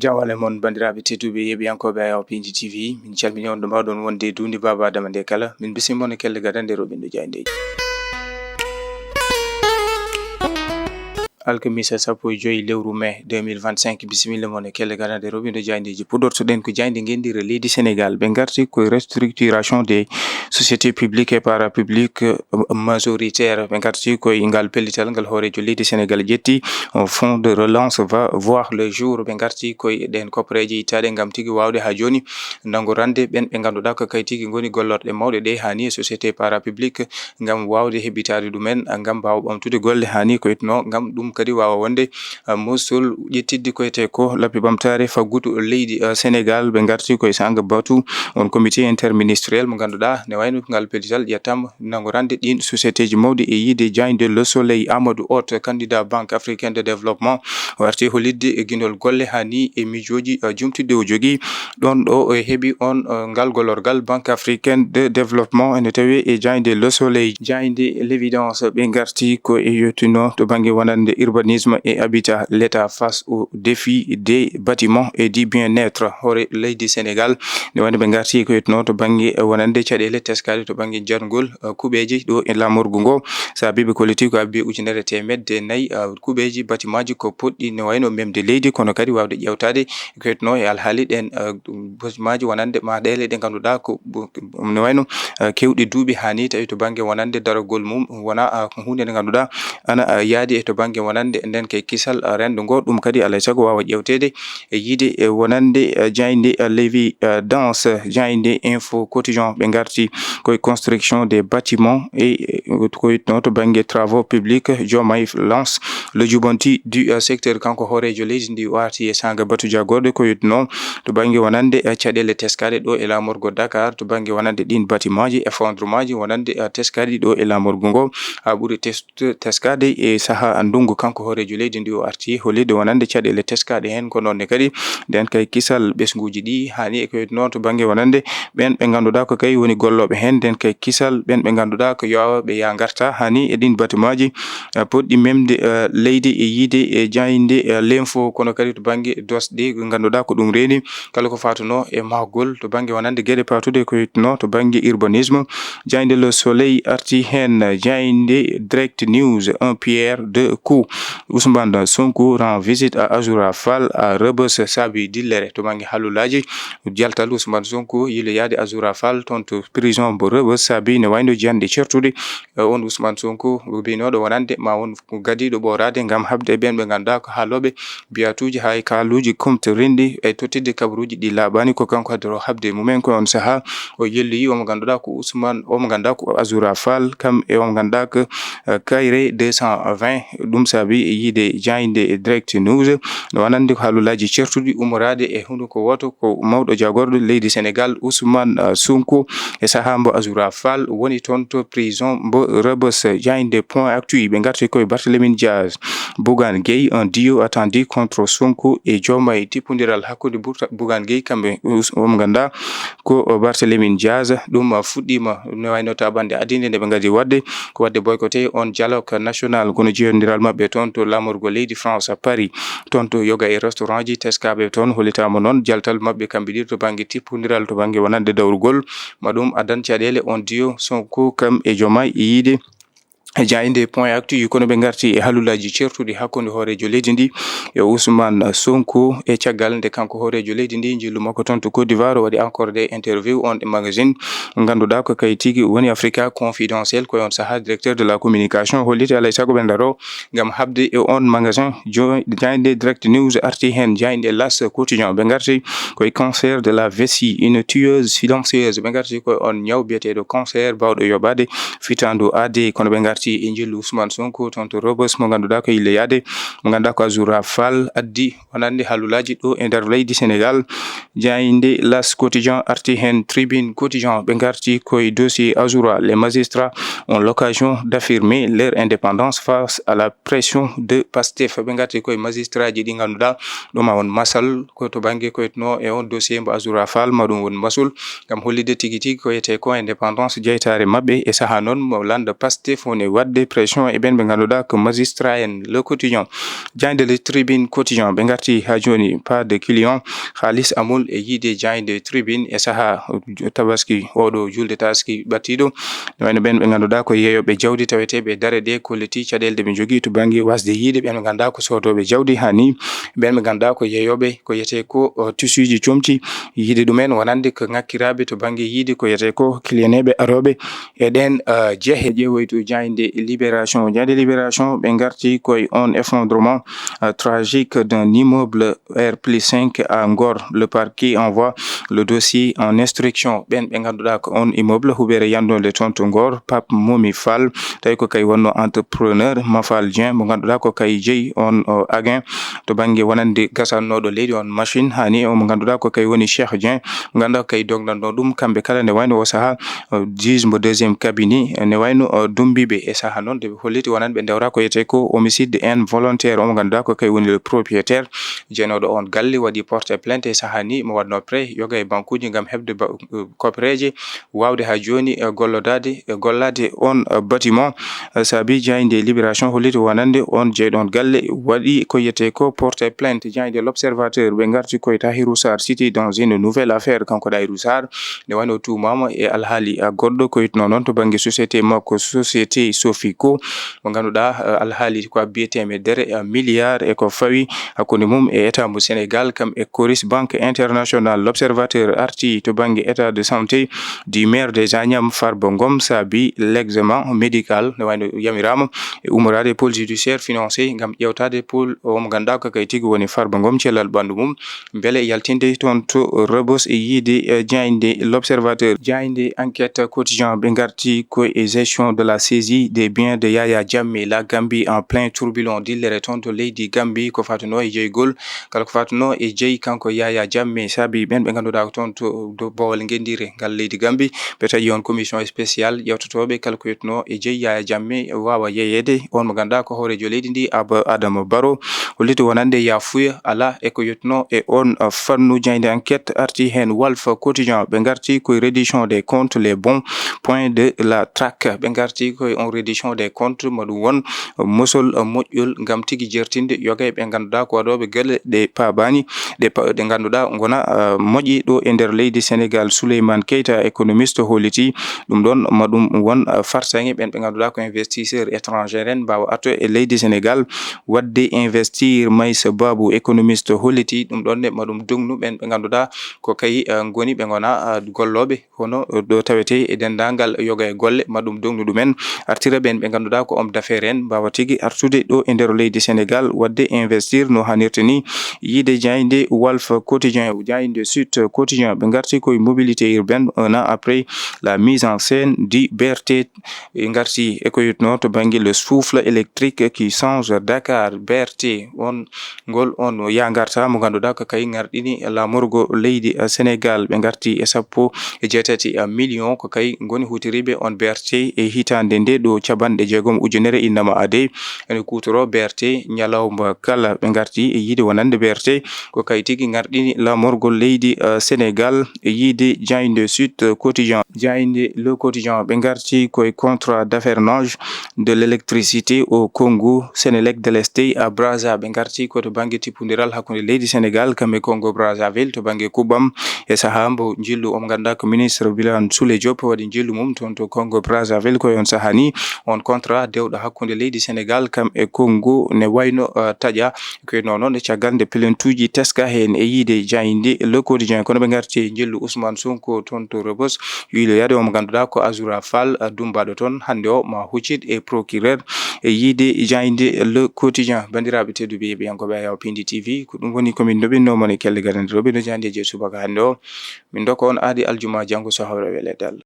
Jawale mon bandiraɓe tedduɓe yeɓiyankoɓe Pinji TV min calmini on ɗo mbawɗon wonde dundi baba adama nde kala min bisimon kelle gadande roɓinde jayndeji alkamisa sappo e joyi lewru mai 2025 bisimilla mon e kelle gadande roɓinde jayndeji pudortoɗen ko jayndi gendire leydi Sénégal ɓe garti koye restructuration des sociétés publiques et parapubliques majoritaires ɓe garti koye ngal pellital ngal hoorejo leydi Sénégal ƴetti fonds de relance va voir le jour ɓe garti koye ɗen koppareji ittaɗe ngam tigi wawde ha joni dangorande ɓen ɓe ganduɗa ko kay tigi goni gollorɗe mawɗe ɗe hani e société parapublique ngam wawde heɓitade ɗumen ngam mbawa ɓamtude golle hani ko yetno ngam ɗum kadi wawa wonde mosul ƴettidde koyete ko lappi ɓamtare faggudu leydi Sénégal ɓe garti koye Sanga Batu on comité interministériel mo ganduɗa ne wayno ngal pellital ƴettama dangorande ɗin société ji mawɗi e yiide Diagne Le Soleil Amadou Hott candidat Banque africaine de développement warti holidde e guinol golle hani e mijoji jumtidde o jogui ɗon ɗo heeɓi on ngal golorgal Banque africaine de développement ene tawi e Diagne Le Soleil Diagne l'évidence ɓe garti ko e yettino to banggue wonande urbanisme et habitat l'état face au défi des bâtiments et du bien-être hoore leydi Sénégal ne wayno ɓe garti ko yetno to banggue wonande caɗele teskade to banggue jargol kuuɓeji ɗo e lamorgu ngo sabiɓe politique ko abbi ujunere temedde nayyi kuuɓeji bâtiment ji ko poɗɗi ne wayno memde leydi kono kadi wawde ƴewtade ko yetno e alhaali ɗen bâtiment ji wonande maɗele ɗe ganduɗa ko ne wayno kewɗi duuɓi hani tawi to banggue wonande daragol mum wona hunde nde ganduɗa ana yaadi e to banggue wonande nden kay kisal rendo ngo ɗum kadi alay saago wawa ƴewtede e yiide wonande Diagne l'évidence Diagne info quotidien ɓe garti koye construction des bâtiments et ko yitno to banggue travaux publics Diomaye lance le jubanti du secteur kanko hoorejo leydi ndi warti e Sanga Batu jagorɗo ko yitno to banggue wonande caɗele teskade ɗo e lamorgo Dakar to banggue wonande ɗin bâtiment ji effondrement ji wonande teskadi ɗo e lamorgo ngo ha ɓuuri teskade e saaha ndungu kanko hoorejo leydi ndi o arti holide wonande caɗele teskade hen ko nonne kadi nden kay kisal ɓesguji ɗi hani e ko noon to banggue wonande ɓen ɓe ganduɗa ko kay woni golloɓe hen nden kay kisal ɓen ɓe ganduɗa ko yowaɓe ya garta hani e ɗin bâtiment ji poɗɗi memde leydi e yiide e Diagne l'info kono kadi to banggue dosɗe ko ganduɗa ko ɗum reeni kala ko fatuno e mahgol to banggue wonande gueɗe patude ko yitno to banggue urbanisme Diagne Le Soleil arti hen Diagne direct news un pierre deux coups Ousmane Sonko rend visite à Azoura Fall à Rebeuss saabi dillere to banggue hallulaji jaltal Ousmane Sonko yile yaade Azoura Fall toon to prison mo Rebeuss saabi ne wayno jiyande certude on Ousmane Sonko binoɗo wonande ma won gadiɗo ɓorade ngam habde ɓen ɓe ganduɗa ko haaloɓe biyatuji hay kaluji kumto rendi e tottidde kabaruji ɗi laaɓani ko kanko haddoro habde mumen ko on saaha o yelloyi omo ganduɗa ko Ousmane omo ganduɗa ko Azoura Fall kam e omo ganduɗa ko Kayré 220 ɗum saabi yiide Diagne direct news no wonande ko haalulaji certuɗi umorade e hunde ko woto ko mawɗo jagorɗo leydi Sénégal Ousmane Sonko e saaha mbo Azoura Fall woni toon to prison mbo Rebeuss Diagne point actu ɓe garti koye Barthélémy Diaz Bougane Gueye un duo attendu contre Sonko et Diomaye tippodiral hakkude Bougane Gueye kamɓe omo ganduɗa ko Barthélémy Diaz ɗum fuɗɗima ne wayno tabande adinde nde ɓe gadi wadde ko wadde boycotté on dialogue national kono jeyodiral mabɓe toon to lamorgo leydi France Paris toon to yoga e restaurant ji teskaɓe toon hollitama noon jaltal mabɓe kamɓe ɗiɗo to banggue tippodiral to banggue wonande dawrugol maɗum adan caɗele on duo Sonko kam e Diomaye yiide Diagne point actu kono ɓe garti e haalulaji certuɗi hakkude hoorejo leydi ndi e Ousmane Sonko e caggal nde kanko hoorejo leydi ndi jillu makko toon to Côte d'Ivoire waɗi encore des interview on e magazine ganduɗa ko kay tigi woni Africa confidentiel koye on saaha directeur de la communication holliti alay saago ɓe daro ngam habde e on magasin Diagne direct news arti hen Diagne las quotidien ɓe garti koye cancer de la vessie une tueuse silencieuse ɓe garti koye on ñaw biyeteɗo cancer bawɗo yoɓade fitandu AD kono ɓe garti e jillu Ousmane Sonko toon to Rebeuss mo ganduɗa ko yille yaade mo ganduɗa ko Azoura Fall addi wonande haalulaji ɗo e nder leydi Sénégal Diagne las quotidien arti hen tribune quotidien ɓe garti koye dossier Azoura les magistrats ont l'occasion d'affirmer leur indépendance face à la pression de Pastef ɓe garti koye magistrat ji ɗi ganduɗa ɗum ma won masal ko to banggue ko yetno e on dossier mbo Azoura Fall ma ɗum won masul ngam hollide tigui tigui ko yete ko indépendance jeytare mabɓe e saaha noon mo landa Pastef woni wadde pression e ben ɓe ganduɗa ko magistrat en. Le quotidien jayde le tribune quotidien ɓe garti ha joni pas de client halis amul e yiide jayde tribune e saaha tabaski oɗo julde tabaski battiɗo wayno ɓen ɓe ganduɗa ko yeeyoɓe jawdi taweteɓe darede kolleti caɗele ɓe jogui to banggue wasde yiide ɓen ɓe ganduɗa ko sodoɓe jawdi hani ɓen ɓe ganduɗa ko yeeyoɓe ko yete ko tissuji comti yiide ɗumen wonande ko ngakkiraɓe to banggue yiide ko yete ko clieneɓe aroɓe eɗen jeehe ƴeewoyto jayde libération jayde libération ɓe garti koye on effondrement tragique d'un immeuble R+5 à Ngor. Le parquet envoie le dossier en instruction. Ben ɓe ganduɗa ko on immeuble huɓere yandode toon to Ngor. Pape Momi Fall tawi ko kay wonno entrepreneur Mafal Dieng mo ganduɗa ko kay jeeyi on again to banggue wonande gasannoɗo leydi on machine hani o mo ganduɗa ko kay woni Cheikh Dieng mo ganduɗa ko kay dogdanno ɗum kamɓe kala ne wayno o saaha juge mo deuxiéme cabinet ne wayno dumbiɓe e saaha noon deɓe holliti wonande ɓe dewra ko yete ko homicide involontaire o mo ganduɗa ko kay woni le propriétaire jeenoɗo on galle waɗi porté plainte e saaha ni mo wadno pré yoga e bankuji gam hebde copreje wawde ha joni gollade on bâtiment saabi jayde libération holliti wonande on jeeɗon galle waɗi ko yete ko porté plainte jayde l'observateur ɓe garti koye Tahirou Sarr cité dans une nouvelle affaire kanko Tahirou Sarr ne wayno tumama e alhaali goɗɗo ko yitno noon to banggue société makko société Sofico mo ganduɗa alhaali ko biyetemedere milliard e ko fawi hakkude mum e état mo Sénégal kam e Coris Banque Internationale. L'observateur arti to banggue état de santé du maire des Agnam Farba Ngom saabi l'examen médical ne wayno yamirama e ummorade pôle judiciaire financé gam ƴewtade pôle omo ganduɗa ko kay tigui woni Farba Ngom cellal ɓandu mum beele yaltinde toon to Rebeuss e yiide jayde l'observateur jayde enquête quotidien ɓe garti koye gestion de la saisie des biens de Yaya Jammeh. La Gambie en plein tourbillon dillere toon to leydi Gambie ko fatuno e jeygol kala ko fatuno e jeeyi kanko Yaya Jammeh saabi ɓen ɓe ganduɗa ko toon to bowal guendire ngal leydi Gambie ɓe taƴi on commission spéciale ƴewtotoɓe kala ko yettuno e jeeyi Yaya Jammeh wawa yeyede on mo ganduɗa ko hoorejo leydi ndi Adama Barrow holliti wonande yafuya ala e ko yettuno e on fannu jayde enquête arti hen Walf Quotidien ɓe garti koye reddition des comptes les bons points de la traque ɓe garti koye on reddition des comptes maɗum won mosol moƴƴol gam tigui jertinde yoga e ɓe ganduɗa ko waɗoɓe gueɗe ɗe paabani ɗe ganduɗa gona moƴƴi ɗo e nder leydi Sénégal. Souleymane Keita économiste holliti ɗum ɗon maɗum won farsague ɓen ɓe ganduɗa ko investisseur étranger en mbawa arto e leydi Sénégal wadde investir. Maysa Babou économiste holliti ɗum ɗon ne maɗum dognu ɓen ɓe ganduɗa ko kay goni ɓe gona golloɓe hono ɗo tawete e dendagal yoga e golle maɗum dognu ɗumen artira ɓen ɓe ganduɗa ko homme d'affaires en mbawa tigui artude ɗo e nder leydi Sénégal wadde investir no hannirta ni yiide jayde Walf Quotidien jayde Sud Quotidien ɓe garti koye mobilité urbaine 1 an après la mise en scène du BRT ɓe garti e ko yitno to banggue le souffle électrique qui change Dakar. BRT on ngol on ya garta mo ganduɗa ko kay garɗini lamorgo leydi Sénégal ɓe garti e 17 million ko kay goni hutiriɓe on BRT e hitande nde ɗo cabanɗe 6 ujunere innama ade ene kutoro BRT ñalawma kala ɓe garti e yiide wonande BRT ko kay tigui garɗini lamorgol leydi Sénégal e yiide jayde Sud Quotidien jayde Le Quotidien ɓe garti koye contrat d'affermage de l'électricité au Congo Sénélec délesté à Brazza ɓe garti koto banggue tippodiral hakkude leydi Sénégal kamɓe Congo Brazzaville to banggue kuɓɓam e saaha mbo jillu omo ganduɗa ko ministre Birame Souleye Diop waɗi jillu mum toon to Congo Brazzaville koye on saaha ni on contrat dewɗo hakkude leydi Sénégal kam e Congo ne wayno taƴa koyno noon e caggal nde pelentuji teska hen e yiide jayde Le Quotidien kono ɓe garti e jillu Ousmane Sonko toon to Rebeuss wiiloyade omo ganduɗa ko Azoura Fall dumbaɗo toon hande o ma huccit e procureur e yiide jayde Le Quotidien. Bandiraɓe tedduɓe yeɓiyankoɓe Ayaw Pindi TV ko ɗum woni komin ɗoɓinnomon e kelle gadande roɓe no jandi e je subaka hande o min dokka on aadi aljuma janggo so hawre weledal.